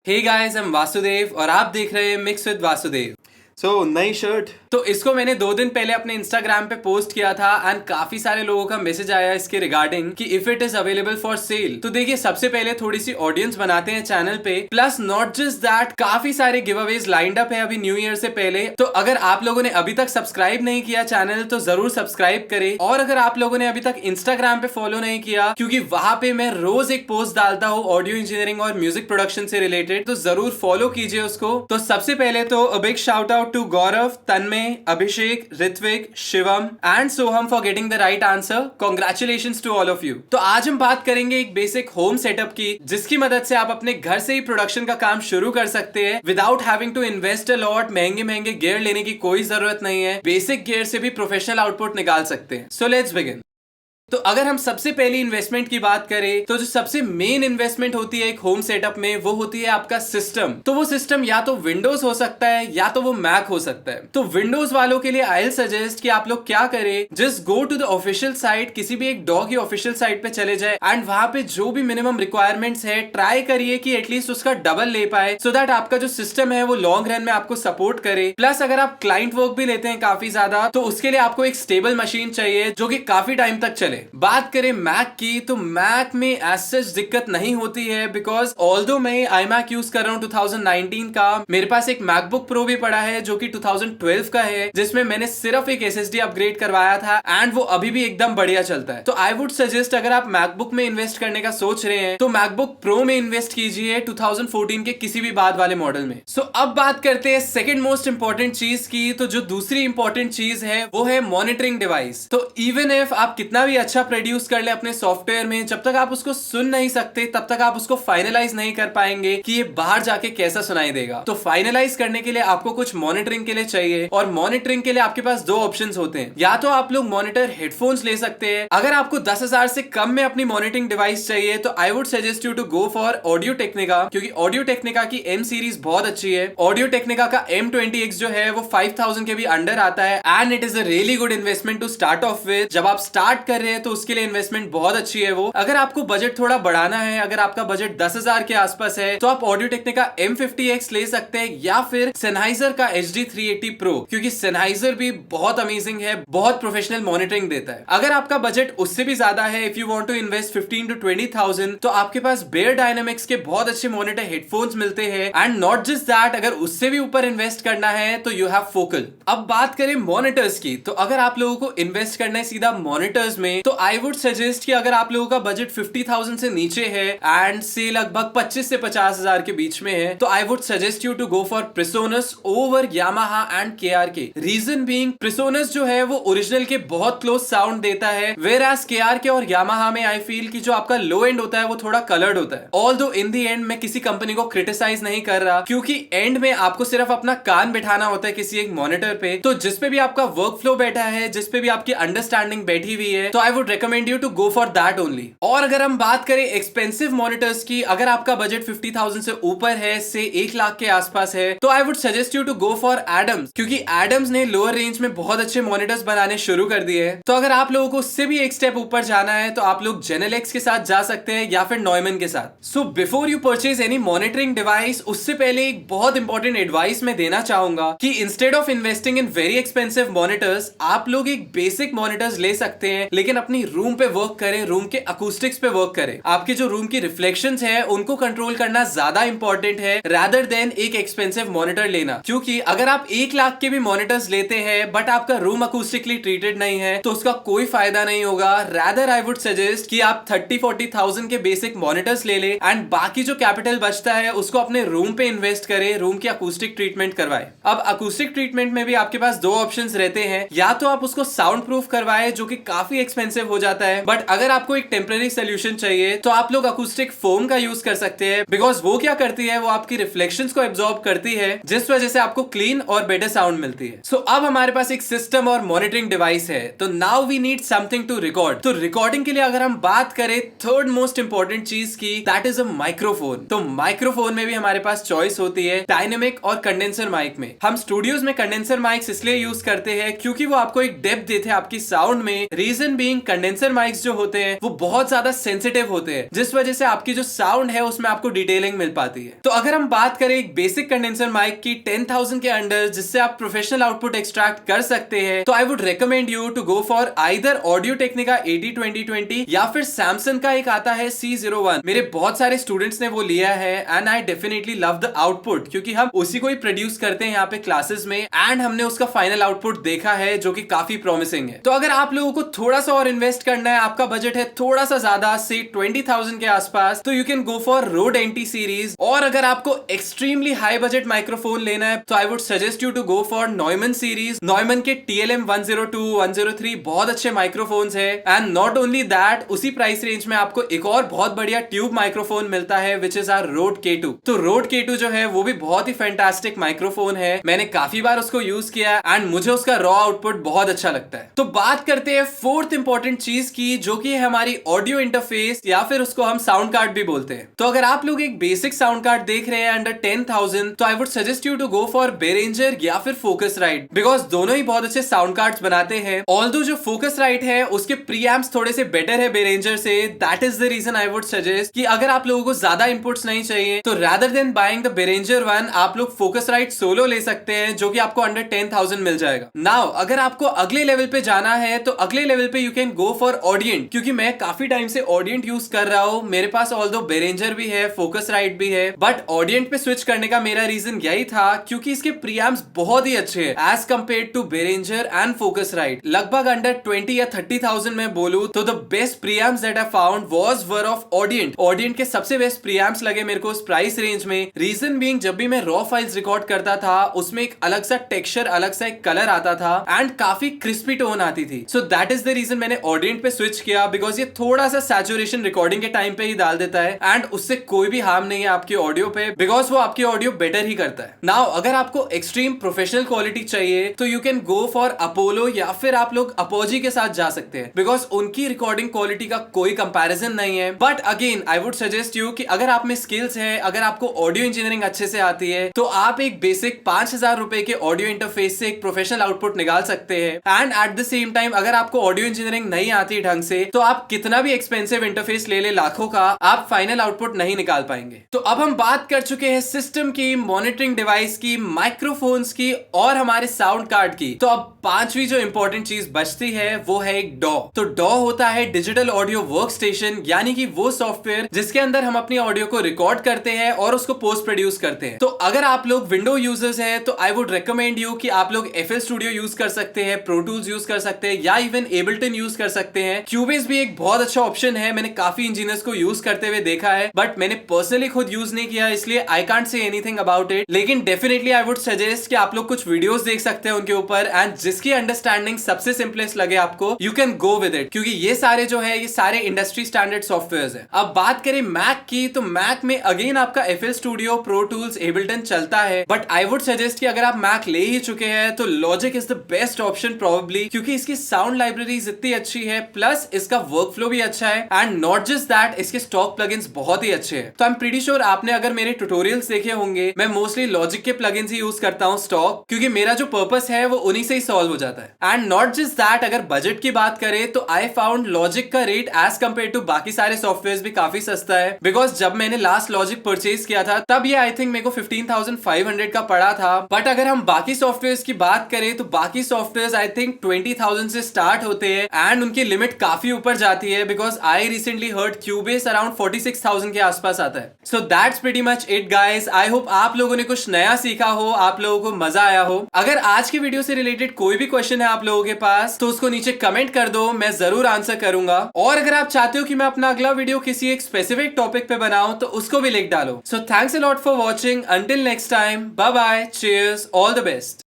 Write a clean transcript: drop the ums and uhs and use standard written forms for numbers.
Hey guys, I'm Vasudev और आप देख रहे हैं मिक्स विद वासुदेव। नई शर्ट तो इसको मैंने 2 दिन पहले अपने इंस्टाग्राम पे पोस्ट किया था एंड काफी सारे लोगों का मैसेज आया इसके रिगार्डिंग कि if it is available for sale. तो देखिए, सबसे पहले थोड़ी सी ऑडियंस बनाते हैं चैनल पे, प्लस नॉट जस्ट दैट, काफी सारे गिव अवेज लाइंड अप है अभी न्यू ईयर से पहले। तो अगर आप लोगों ने अभी तक सब्सक्राइब नहीं किया चैनल तो जरूर सब्सक्राइब करें, और अगर आप लोगों ने अभी तक इंस्टाग्राम पे फॉलो नहीं किया, क्योंकि वहां पे मैं रोज एक पोस्ट डालता हूँ ऑडियो इंजीनियरिंग और म्यूजिक प्रोडक्शन से रिलेटेड, तो जरूर फॉलो कीजिए उसको। तो सबसे पहले तो a big shout out to Gaurav, Tanmay, Abhishek, Ritvik, Shivam and Soham for getting the right answer. Congratulations to all of you. तो आज हम बात करेंगे एक बेसिक होम सेटअप की, जिसकी मदद से आप अपने घर से ही प्रोडक्शन का काम शुरू कर सकते हैं without having to invest a lot. महंगे महंगे गियर लेने की कोई जरूरत नहीं है, बेसिक गियर से भी प्रोफेशनल आउटपुट निकाल सकते हैं। So let's begin. तो अगर हम सबसे पहली इन्वेस्टमेंट की बात करें तो जो सबसे मेन इन्वेस्टमेंट होती है एक होम सेटअप में, वो होती है आपका सिस्टम। तो वो सिस्टम या तो विंडोज हो सकता है या तो वो मैक हो सकता है। तो विंडोज वालों के लिए आई विल सजेस्ट कि आप लोग क्या करें, just go to the official site, किसी भी एक डॉग की ऑफिशियल साइट पे चले जाए एंड वहां पे जो भी मिनिमम रिक्वायरमेंट्स है ट्राई करिए कि एटलीस्ट उसका डबल ले पाए, सो दैट आपका जो सिस्टम है वो लॉन्ग रन में आपको सपोर्ट करे। प्लस अगर आप क्लाइंट वर्क भी लेते हैं काफी ज्यादा, तो उसके लिए आपको एक स्टेबल मशीन चाहिए जो कि काफी टाइम तक चले। बात करें मैक की, तो मैक में एज सच दिक्कत नहीं होती है, बिकॉज ऑल्दो मैं iMac यूज कर रहा हूँ 2019 का, मेरे पास एक मैकबुक प्रो भी पड़ा है जो कि 2012 का है, जिसमें मैंने सिर्फ एक SSD अपग्रेड करवाया था एंड वो अभी भी एकदम बढ़िया चलता है। तो आई वुड सजेस्ट, अगर आप मैकबुक में इन्वेस्ट करने का सोच रहे हैं तो मैकबुक प्रो में इन्वेस्ट कीजिए 2014 के किसी भी बाद वाले मॉडल में। सो अब बात करते हैं सेकेंड मोस्ट इंपॉर्टेंट चीज की। तो जो दूसरी इंपॉर्टेंट चीज है वो है मॉनिटरिंग डिवाइस। तो इवन इफ आप कितना भी अच्छा प्रोड्यूस कर ले अपने सॉफ्टवेयर में, जब तक आप उसको सुन नहीं सकते तब तक आप उसको फाइनलाइज नहीं कर पाएंगे कि ये बाहर जाके कैसा सुनाई देगा। तो फाइनलाइज करने के लिए आपको कुछ मॉनिटरिंग के लिए चाहिए, और मॉनिटरिंग के लिए आपके पास 2 ऑप्शंस होते हैं। या तो आप लोग मॉनिटर हेडफोन्स ले सकते हैं। अगर आपको 10,000 से कम में अपनी मॉनिटरिंग डिवाइस चाहिए तो I would suggest you to go for Audio Technica, क्योंकि ऑडियो टेक्निका की M सीरीज बहुत अच्छी है। ऑडियो टेक्निका का M20X जो है वो 5,000 के भी अंडर आता है and it is a really good investment to start off with. जब आप स्टार्ट कर रहे हैं तो उसके लिए इन्वेस्टमेंट बहुत अच्छी है वो। अगर आपको बजट थोड़ा बढ़ाना है, अगर आपका बजट 10,000 के आसपास है, तो आप ऑडियो टेक्निका M50X ले सकते हैं, या फिर Sennheiser का HD380 Pro, क्योंकि Sennheiser भी बहुत अमेजिंग है, बहुत प्रोफेशनल मॉनिटरिंग देता है। अगर आपका बजट उससे भी ज्यादा है, if you want to invest 15 to 20,000, तो आपके पास Bear Dynamics के बहुत अच्छे मॉनिटर हेडफोन्स मिलते हैं। एंड नॉट जस्ट दैट, अगर उससे भी ऊपर इन्वेस्ट करना है तो यू हैव फोकल। अब बात करें मॉनिटर्स की, तो अगर आप लोगों को इन्वेस्ट करना है सीधा मॉनिटर्स में, तो आई वुड सजेस्ट कि अगर आप लोगों का बजट 50,000 से नीचे है एंड से लगभग 25 से 50,000 के बीच में है, तो I would suggest you to go for Presonus over Yamaha and KRK। Reason being, Presonus जो है वो ओरिजिनल के बहुत क्लोज साउंड देता है, वेयर एज KRK और Yamaha में आई फील कि जो आपका लो एंड होता है वो थोड़ा कलर्ड होता है। ऑल्दो इन दी एंड मैं किसी कंपनी को क्रिटिसाइज नहीं कर रहा, क्योंकि एंड में आपको सिर्फ अपना कान बिठाना होता है किसी एक मॉनिटर पे, तो जिसपे भी आपका वर्क फ्लो बैठा है, जिसपे भी आपकी अंडरस्टैंडिंग बैठी हुई है, तो I would recommend you to go for that only. और अगर हम बात करें एक्सपेंसिव मॉनिटर्स की, अगर आपका बजट 50,000 से ऊपर है, से 1 लाख के आसपास है, तो I would suggest you to go for Adams, क्योंकि एडम्स ने लोअर रेंज में बहुत अच्छे मॉनिटर्स बनाने शुरू कर दिए हैं। तो अगर आप लोगों को उससे भी एक स्टेप ऊपर जाना है तो आप लोग Genelex के साथ जा सकते हैं या फिर Neumann के साथ। So before you purchase any monitoring device, उससे पहले एक बहुत इंपॉर्टेंट एडवाइस मैं देना चाहूंगा कि instead of investing in very expensive monitors, आप लोग एक बेसिक मॉनिटर्स ले सकते हैं, लेकिन अपनी रूम पे वर्क करें, रूम के अकूस्टिक्स पे वर्क करें। आपके जो रूम की रिफ्लेक्शंस है उनको कंट्रोल करना ज्यादा इंपॉर्टेंट है रादर देन एक एक्सपेंसिव मॉनिटर लेना। क्योंकि अगर आप 1 लाख के भी मॉनिटर्स लेते हैं बट आपका रूम अकूस्टिकली ट्रीटेड नहीं है, तो उसका कोई फायदा नहीं होगा। रादर आई वुड सजेस्ट कि आप 30-40,000 के बेसिक मॉनिटर्स ले ले एंड बाकी जो कैपिटल बचता है उसको अपने रूम पे इन्वेस्ट करें, रूम की अकूस्टिक ट्रीटमेंट करवाए। अब अकूस्टिक ट्रीटमेंट में भी आपके पास 2 ऑप्शंस रहते हैं, या तो आप उसको साउंड प्रूफ करवाए जो कि काफी एक्सपेंसिव हो जाता है, बट अगर आपको एक टेम्पररी सोल्यूशन चाहिए तो आप लोग अकूस्टिक फोम का यूज कर सकते हैं, बिकॉज वो क्या करती है, वो आपकी रिफ्लेक्शंस को एब्जॉर्ब करती है, जिस वजह से आपको क्लीन और बेटर साउंड मिलती है। सो अब हमारे पास एक सिस्टम और मॉनिटरिंग डिवाइस है, तो now we need something to record. तो रिकॉर्डिंग के लिए अगर हम बात करें थर्ड मोस्ट इंपॉर्टेंट चीज की, दैट इज अ माइक्रोफोन। तो माइक्रोफोन में भी हमारे पास चॉइस होती है डायनेमिक और कंडेंसर माइक में। हम स्टूडियोज में कंडेंसर माइक्स इसलिए यूज करते हैं क्योंकि वो आपको एक डेप्थ देते हैं आपकी साउंड में। Reason being being condenser mics जो होते हैं वो बहुत ज्यादा सेंसिटिव होते हैं, जिस वजह से आपकी जो साउंड है उसमें आपको डिटेलिंग मिल पाती है। तो अगर हम बात करें एक बेसिक कंडेंसर माइक की 10,000 के अंडर जिससे आप प्रोफेशनल आउटपुट एक्सट्रैक्ट कर सकते हैं, तो I would recommend you to go for either Audio Technica 802020 या फिर सैमसंग का एक आता है C01। मेरे बहुत सारे स्टूडेंट्स ने वो लिया है and I definitely love the output, क्योंकि हम उसी को ही प्रोड्यूस करते हैं यहाँ पे क्लासेस में एंड हमने उसका फाइनल आउटपुट देखा है जो कि काफी प्रॉमिसिंग है। तो अगर आप लोगों को थोड़ा सा और इन्वेस्ट करना है, आपका बजट है थोड़ा सा ज्यादा से 20,000 के आसपास, तो you can go for Rode NT series. और अगर आपको एक्सट्रीमली हाई बजट माइक्रोफोन लेना है तो I would suggest you to go for Neumann series. Neumann के TLM 102, 103 बहुत अच्छे माइक्रोफोन्स है एंड नॉट ओनली दैट, उसी प्राइस रेंज में आपको एक और बहुत बढ़िया ट्यूब माइक्रोफोन मिलता है which is our Rode K2। तो Rode K2 जो है वो भी बहुत ही फैंटास्टिक माइक्रोफोन है, मैंने काफी बार उसको यूज किया एंड मुझे उसका रॉ आउटपुट बहुत अच्छा लगता है। तो बात करते हैं फोर्थ इंपॉर्टेंट चीज की, जो कि है हमारी ऑडियो इंटरफेस या फिर उसको हम साउंड कार्ड भी बोलते हैं। तो अगर आप लोग एक बेसिक साउंड कार्ड देख रहे हैं अंडर 10,000, तो I would suggest you to go for Behringer या फिर Focusrite, बिकॉज दोनों ही बहुत अच्छे साउंड कार्ड्स बनाते हैं। ऑल्दो जो Focusrite है उसके प्रीएम्प्स थोड़े से बेटर है Behringer से, that is the reason I would suggest कि अगर आप लोगों को ज्यादा इनपुट्स नहीं चाहिए तो rather than buying the Behringer one, आप लोग Focusrite Solo ले सकते हैं जो कि आपको अंडर 10,000 मिल जाएगा। नाउ अगर आपको अगले लेवल पे जाना है तो अगले लेवल पे you can go for Audient, क्योंकि मैं काफी टाइम से Audient यूज कर रहा हूँ। मेरे पास ऑल्दो Behringer भी है, Focusrite भी है, बट Audient पे स्विच करने का मेरा रीजन यही था क्योंकि इसके प्रीएम्प्स बहुत ही अच्छे हैं as compare to Behringer and Focusrite। लगभग अंडर 20 या 30,000 में बोलूं तो the best preamps that I found was one of Audient। Audient के सबसे बेस्ट प्रीएम्प्स लगे मेरे को उस प्राइस रेंज में। रीजन बीइंग जब भी मैं रॉ फाइल्स रिकॉर्ड करता था उसमें एक अलग सा टेक्सचर, अलग सा एक कलर आता था एंड काफी क्रिस्पी टोन आती थी। So that is the reason मैंने Audient पे स्विच किया, बिकॉज ये थोड़ा सा सैचुरेशन रिकॉर्डिंग के टाइम पे ही डाल देता है एंड उससे कोई भी हार्म नहीं है आपकी ऑडियो पे, बिकॉज वो आपकी ऑडियो बेटर ही करता है। नाउ अगर आपको एक्सट्रीम प्रोफेशनल क्वालिटी चाहिए तो you can go for Apollo या फिर आप लोग Apogee के साथ जा सकते हैं, बिकॉज उनकी रिकॉर्डिंग क्वालिटी का कोई कंपैरिजन नहीं है। But again I would suggest you कि अगर आप में स्किल्स है, अगर आपको ऑडियो इंजीनियरिंग अच्छे से आती है, तो आप एक बेसिक 5,000 रुपए के ऑडियो इंटरफेस से एक प्रोफेशनल आउटपुट निकाल सकते हैं। And at the same time अगर आपको ऑडियो इंजीनियरिंग नहीं आती ढंग से तो आप कितना भी एक्सपेंसिव इंटरफेस ले लाखों का, आप फाइनल आउटपुट नहीं निकाल पाएंगे। तो अब हम बात कर चुके हैं सिस्टम की, मॉनिटरिंग डिवाइस की, माइक्रोफोन्स की और हमारे साउंड कार्ड की। तो अब पांचवी जो इंपॉर्टेंट चीज बचती है वो है एक DAW। तो DAW होता है डिजिटल ऑडियो वर्क स्टेशन, यानी कि वो सॉफ्टवेयर जिसके अंदर हम अपनी ऑडियो को रिकॉर्ड करते हैं और उसको पोस्ट प्रोड्यूस करते हैं। तो अगर आप लोग विंडो यूजर्स हैं तो आई वुड रिकमेंड यू कि आप लोग FL Studio यूज कर सकते हैं, Pro Tools यूज कर सकते हैं या इवन Ableton यूज कर सकते हैं। Cubase भी एक बहुत अच्छा ऑप्शन है, मैंने काफी इंजीनियर्स को यूज करते हुए देखा है, बट मैंने पर्सनली खुद यूज नहीं किया, इसलिए I can't say anything about it. लेकिन डेफिनेटली आई वुड सजेस्ट कि आप लोग कुछ वीडियोस देख सकते हैं उनके ऊपर एंड जिसकी अंडरस्टैंडिंग सबसे सिंपलेस्ट लगे आपको, you can go with it, क्योंकि ये सारे जो है ये सारे इंडस्ट्री स्टैंडर्ड सॉफ्टवेयर्स है। अब बात करें मैक की, तो मैक में अगेन आपका FL Studio, Pro Tools, Ableton चलता है, बट आई वुड सजेस्ट कि अगर आप मैक ले ही चुके हैं तो Logic is the best option probably, क्योंकि इसकी साउंड लाइब्रेरीज इतनी अच्छी है, प्लस इसका वर्कफ्लो भी अच्छा है एंड नॉट जस्ट दैट, इसके स्टॉक प्लगइन्स बहुत ही अच्छे हैं। तो आई एम प्रीटी श्योर आपने अगर मेरे ट्यूटोरियल्स देखे होंगे, मैं मोस्टली Logic के प्लगइन्स ही यूज करता हूँ स्टॉक, क्योंकि मेरा जो पर्पस है वो उन्हीं से ही सॉल्व हो जाता है। एंड नॉट जस्ट दैट, अगर बजट की बात करें तो आई फाउंड Logic का रेट एज कम्पेयर टू बाकी सारे सॉफ्टवेयर भी काफी सस्ता है, बिकॉज जब मैंने लास्ट Logic परचेज किया था तब ये आई थिंक मेरे को 15,500 का पड़ा था। बट अगर हम बाकी सॉफ्टवेयर की बात करें तो बाकी सॉफ्टवेयर आई थिंक 20,000 से स्टार्ट होते हैं एंड उनकी लिमिट काफी ऊपर जाती है, because I recently heard Cubase around 46,000 के आसपास आता है। So that's pretty much it guys. I hope आप लोगों ने कुछ नया सीखा हो, आप लोगों को मजा आया हो। अगर आज के वीडियो से रिलेटेड कोई भी क्वेश्चन है आप लोगों के पास तो उसको नीचे कमेंट कर दो, मैं जरूर आंसर करूंगा। और अगर आप चाहते हो कि मैं अपना अगला वीडियो किसी एक स्पेसिफिक टॉपिक पे बनाऊं तो उसको भी लिख डालो। So thanks a lot for watching, until next time, bye bye, cheers, all the best.